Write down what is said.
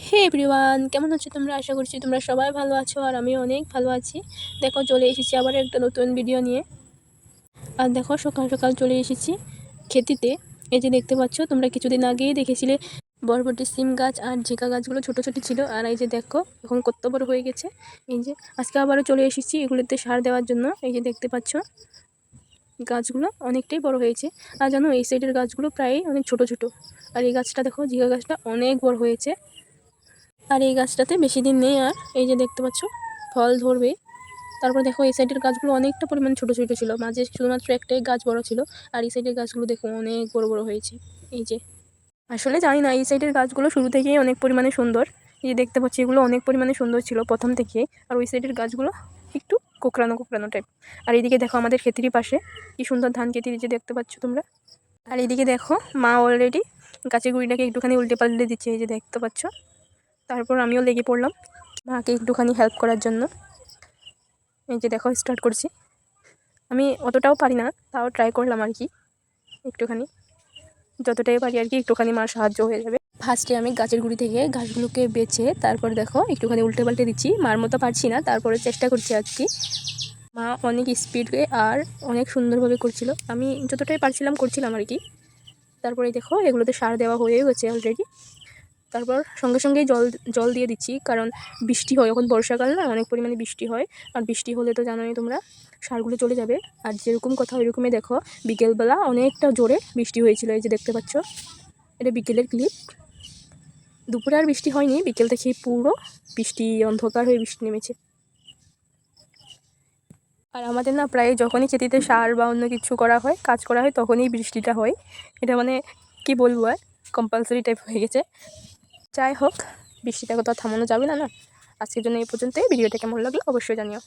হে everyone, কেমন আছো তোমরা? আশা করছি তোমরা সবাই ভালো আছো আর আমি অনেক ভালো আছি। দেখো চলে এসেছি আবার একটা নতুন ভিডিও নিয়ে। আর দেখো সকাল সকাল চলে এসেছি খেতিতে। এই যে দেখতে পাচ্ছ, তোমরা কিছুদিন আগেই দেখেছিলে বরবটি, সিম গাছ আর ঝিকা গাছগুলো ছোট ছোট ছিল, আর এই যে দেখো এখন কত বড় হয়ে গেছে। এই যে আজকে আবারও চলে এসেছি এগুলোতে সার দেওয়ার জন্য। এই যে দেখতে পাচ্ছ গাছগুলো অনেকটাই বড় হয়েছে। আর জানো, এই সাইডের গাছগুলো প্রায় অনেক ছোট ছোট, আর এই গাছটা দেখো, ঝিকা গাছটা অনেক বড় হয়েছে। আর এই গাছটাতে বেশি দিন নেই, আর এই যে দেখতে পাচ্ছ ফল ধরবে। তারপর দেখো এই সাইডের গাছগুলো অনেকটা পরিমাণে ছোট ছোট ছিল, মাঝে শুধুমাত্র একটাই গাছ বড় ছিল। আর এই সাইডের গাছগুলো দেখো অনেক বড় বড় হয়েছে। এই যে আসলে জানি না, এই সাইডের গাছগুলো শুরু থেকেই অনেক পরিমাণে সুন্দর। এই যে দেখতে পাচ্ছি এগুলো অনেক পরিমাণে সুন্দর ছিল প্রথম থেকে। আর ওই সাইডের গাছগুলো একটু কোকড়ানো কোকড়ানো টাইপ। আর এইদিকে দেখো আমাদের ক্ষেতেরই পাশে কি সুন্দর ধান ক্ষেতি যে দেখতে পাচ্ছ তোমরা। আর এইদিকে দেখো মা অলরেডি গাছের গুঁড়িটাকে একটুখানি উল্টে পাল্টে দিচ্ছে, এই যে দেখতে পাচ্ছ। তারপর আমিও লেগে পড়লাম মাকে একটুখানি হেল্প করার জন্য। এই যে দেখো স্টার্ট করছি। আমি অতটাও পারি না, তাও ট্রাই করলাম আর কি, একটুখানি যতটাই পারি আর কি, একটুখানি মার সাহায্য হয়ে যাবে। ফার্স্টে আমি গাছের গুঁড়ি থেকে ঘাসগুলোকে বেছে তারপর দেখো একটুখানি উল্টে পাল্টে দিচ্ছি। মার মতো পারছি না, তারপরে চেষ্টা করছি আর কি। মা অনেক স্পিডে আর অনেক সুন্দরভাবে করছিল, আমি যতটাই পারছিলাম করছিলাম আর কি। তারপরে দেখো এগুলোতে সার দেওয়া হয়ে গেছে অলরেডি। তারপর সঙ্গে সঙ্গেই জল জল দিয়ে দিচ্ছি, কারণ বৃষ্টি হয়, এখন বর্ষাকাল না, অনেক পরিমাণে বৃষ্টি হয়। আর বৃষ্টি হলে তো জানোই তোমরা, সারগুলো চলে যাবে। আর যেরকম কথা ওইরকমই দেখো বিকেলবেলা অনেকটা জোরে বৃষ্টি হয়েছিল, এই যে দেখতে পাচ্ছ। এটা বিকেলের ক্লিপ। দুপুরে আর বৃষ্টি হয়নি, বিকেল থেকে পুরো বৃষ্টি, অন্ধকার হয়ে বৃষ্টি নেমেছে। আর আমাদের না প্রায় যখনই খেতিতে সার বা অন্য কিছু করা হয়, কাজ করা হয়, তখনই বৃষ্টিটা হয়। এটা মানে কি বলবো, আর কম্পালসারি টাইপ হয়ে গেছে। যাই হোক, বৃষ্টিটাকে তো থামানো যাবে না না। আজকের জন্য এই পর্যন্তই। ভিডিওটা কেমন লাগলো অবশ্যই জানিও।